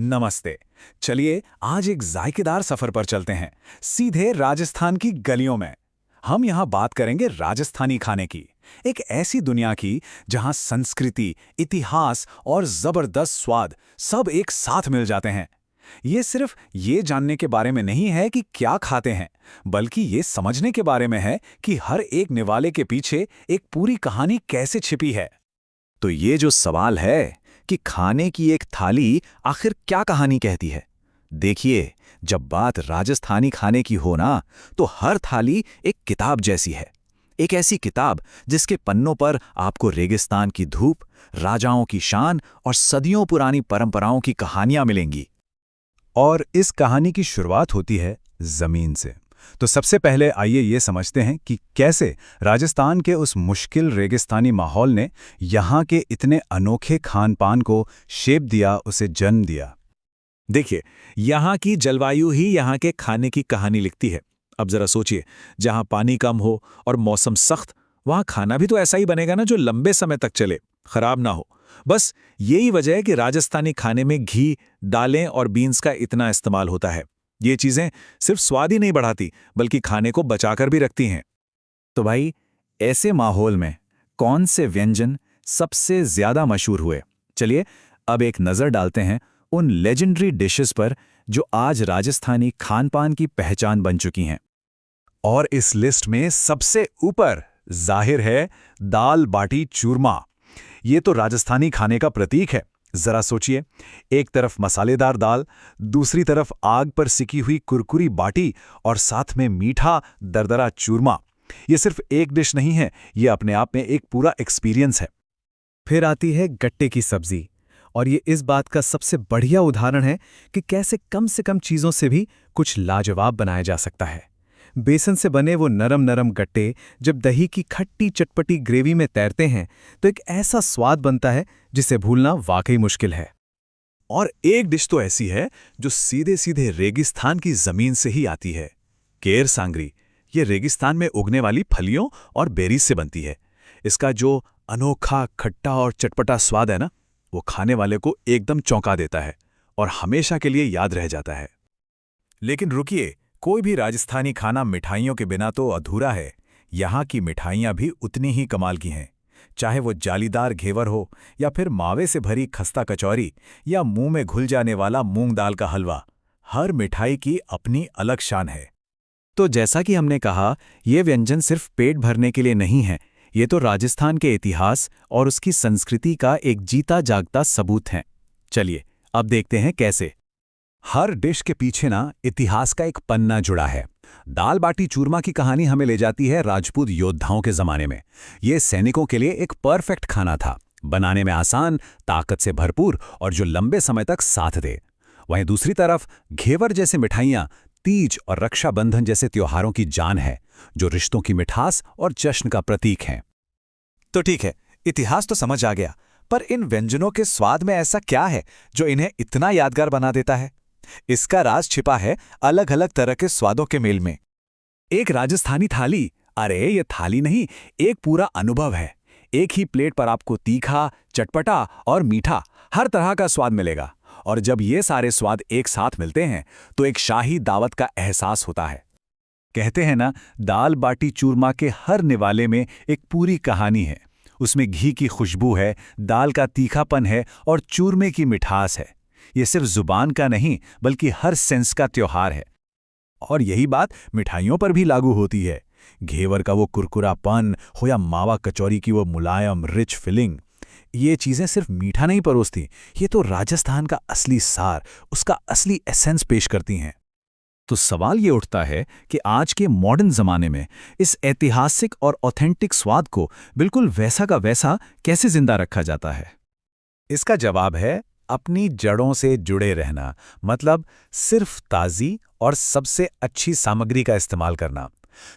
नमस्ते। चलिए आज एक जायकेदार सफर पर चलते हैं, सीधे राजस्थान की गलियों में। हम यहाँ बात करेंगे राजस्थानी खाने की, एक ऐसी दुनिया की जहाँ संस्कृति, इतिहास और जबरदस्त स्वाद सब एक साथ मिल जाते हैं। ये सिर्फ ये जानने के बारे में नहीं है कि क्या खाते हैं, बल्कि ये समझने के बारे में है कि हर एक निवाले के पीछे एक पूरी कहानी कैसे छिपी है। तो ये जो सवाल है कि खाने की एक थाली आखिर क्या कहानी कहती है। देखिए, जब बात राजस्थानी खाने की हो ना, तो हर थाली एक किताब जैसी है। एक ऐसी किताब जिसके पन्नों पर आपको रेगिस्तान की धूप, राजाओं की शान और सदियों पुरानी परंपराओं की कहानियां मिलेंगी। और इस कहानी की शुरुआत होती है जमीन से। तो सबसे पहले आइए ये समझते हैं कि कैसे राजस्थान के उस मुश्किल रेगिस्तानी माहौल ने यहाँ के इतने अनोखे खान पान को शेप दिया, उसे जन्म दिया। देखिए, यहाँ की जलवायु ही यहाँ के खाने की कहानी लिखती है। अब जरा सोचिए, जहाँ पानी कम हो और मौसम सख्त, वहाँ खाना भी तो ऐसा ही बनेगा ना, जो लंबे समय तक चले, खराब ना हो। बस यही वजह है कि राजस्थानी खाने में घी, दालें और बीन्स का इतना इस्तेमाल होता है। ये चीजें सिर्फ स्वाद ही नहीं बढ़ाती, बल्कि खाने को बचाकर भी रखती हैं। तो भाई, ऐसे माहौल में कौन से व्यंजन सबसे ज्यादा मशहूर हुए? चलिए अब एक नजर डालते हैं उन लेजेंडरी डिशेस पर जो आज राजस्थानी खान-पान की पहचान बन चुकी हैं। और इस लिस्ट में सबसे ऊपर जाहिर है दाल बाटी चूरमा। ये तो राजस्थानी खाने का प्रतीक है। जरा सोचिए, एक तरफ मसालेदार दाल, दूसरी तरफ आग पर सिकी हुई कुरकुरी बाटी और साथ में मीठा दरदरा चूरमा। ये सिर्फ एक डिश नहीं है, ये अपने आप में एक पूरा एक्सपीरियंस है। फिर आती है गट्टे की सब्जी, और ये इस बात का सबसे बढ़िया उदाहरण है कि कैसे कम से कम चीज़ों से भी कुछ लाजवाब बनाया जा सकता है। बेसन से बने वो नरम नरम गट्टे जब दही की खट्टी चटपटी ग्रेवी में तैरते हैं तो एक ऐसा स्वाद बनता है जिसे भूलना वाकई मुश्किल है। और एक डिश तो ऐसी है जो सीधे सीधे रेगिस्तान की जमीन से ही आती है, केर सांगरी। ये रेगिस्तान में उगने वाली फलियों और बेरीज से बनती है। इसका जो अनोखा खट्टा और चटपटा स्वाद है ना, वो खाने वाले को एकदम चौंका देता है और हमेशा के लिए याद रह जाता है। लेकिन रुकिए, कोई भी राजस्थानी खाना मिठाइयों के बिना तो अधूरा है। यहाँ की मिठाइयाँ भी उतनी ही कमाल की हैं। चाहे वो जालीदार घेवर हो, या फिर मावे से भरी खस्ता कचौरी, या मुंह में घुल जाने वाला मूंग दाल का हलवा, हर मिठाई की अपनी अलग शान है। तो जैसा कि हमने कहा, ये व्यंजन सिर्फ पेट भरने के लिए नहीं है, ये तो राजस्थान के इतिहास और उसकी संस्कृति का एक जीता जागता सबूत है। चलिए अब देखते हैं कैसे। हर डिश के पीछे ना इतिहास का एक पन्ना जुड़ा है। दाल बाटी चूरमा की कहानी हमें ले जाती है राजपूत योद्धाओं के जमाने में। ये सैनिकों के लिए एक परफेक्ट खाना था, बनाने में आसान, ताकत से भरपूर और जो लंबे समय तक साथ दे। वहीं दूसरी तरफ घेवर जैसे मिठाइयाँ तीज और रक्षाबंधन जैसे त्योहारों की जान है, जो रिश्तों की मिठास और जश्न का प्रतीक हैं। तो ठीक है, इतिहास तो समझ आ गया, पर इन व्यंजनों के स्वाद में ऐसा क्या है जो इन्हें इतना यादगार बना देता है? इसका राज छिपा है अलग अलग तरह के स्वादों के मेल में। एक राजस्थानी थाली, अरे ये थाली नहीं, एक पूरा अनुभव है। एक ही प्लेट पर आपको तीखा, चटपटा और मीठा हर तरह का स्वाद मिलेगा। और जब ये सारे स्वाद एक साथ मिलते हैं तो एक शाही दावत का एहसास होता है। कहते हैं ना, दाल बाटी चूरमा के हर निवाले में एक पूरी कहानी है। उसमें घी की खुशबू है, दाल का तीखापन है और चूरमे की मिठास है। ये सिर्फ जुबान का नहीं, बल्कि हर सेंस का त्योहार है। और यही बात मिठाइयों पर भी लागू होती है। घेवर का वो कुरकुरापन हो या मावा कचौरी की वो मुलायम रिच फिलिंग, ये चीज़ें सिर्फ मीठा नहीं परोसती, ये तो राजस्थान का असली सार, उसका असली एसेंस पेश करती हैं। तो सवाल ये उठता है कि आज के मॉडर्न ज़माने में इस ऐतिहासिक और ऑथेंटिक स्वाद को बिल्कुल वैसा का वैसा कैसे जिंदा रखा जाता है? इसका जवाब है अपनी जड़ों से जुड़े रहना, मतलब सिर्फ ताज़ी और सबसे अच्छी सामग्री का इस्तेमाल करना।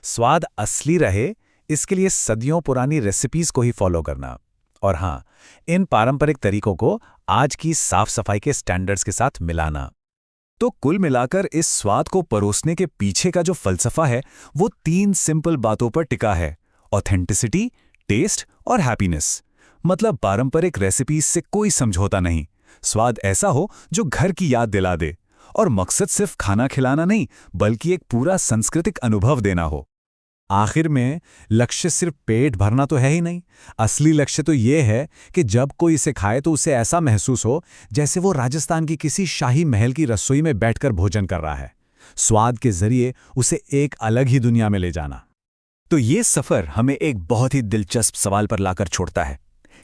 स्वाद असली रहे, इसके लिए सदियों पुरानी रेसिपीज को ही फॉलो करना। और हाँ, इन पारंपरिक तरीकों को आज की साफ सफाई के स्टैंडर्ड्स के साथ मिलाना। तो कुल मिलाकर इस स्वाद को परोसने के पीछे का जो फलसफा है, वो 3 सिंपल बातों पर टिका है: ऑथेंटिसिटी, टेस्ट और हैप्पीनेस। मतलब पारंपरिक रेसिपीज से कोई समझौता नहीं, स्वाद ऐसा हो जो घर की याद दिला दे, और मकसद सिर्फ खाना खिलाना नहीं बल्कि एक पूरा सांस्कृतिक अनुभव देना हो। आखिर में लक्ष्य सिर्फ पेट भरना तो है ही नहीं, असली लक्ष्य तो ये है कि जब कोई इसे खाए तो उसे ऐसा महसूस हो जैसे वो राजस्थान की किसी शाही महल की रसोई में बैठकर भोजन कर रहा है। स्वाद के जरिए उसे एक अलग ही दुनिया में ले जाना। तो ये सफर हमें एक बहुत ही दिलचस्प सवाल पर लाकर छोड़ता है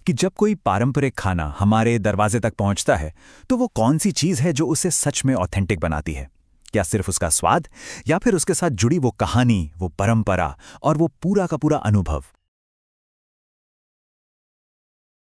कि जब कोई पारंपरिक खाना हमारे दरवाजे तक पहुंचता है तो वो कौन सी चीज़ है जो उसे सच में ऑथेंटिक बनाती है? क्या सिर्फ उसका स्वाद, या फिर उसके साथ जुड़ी वो कहानी, वो परंपरा और वो पूरा का पूरा अनुभव?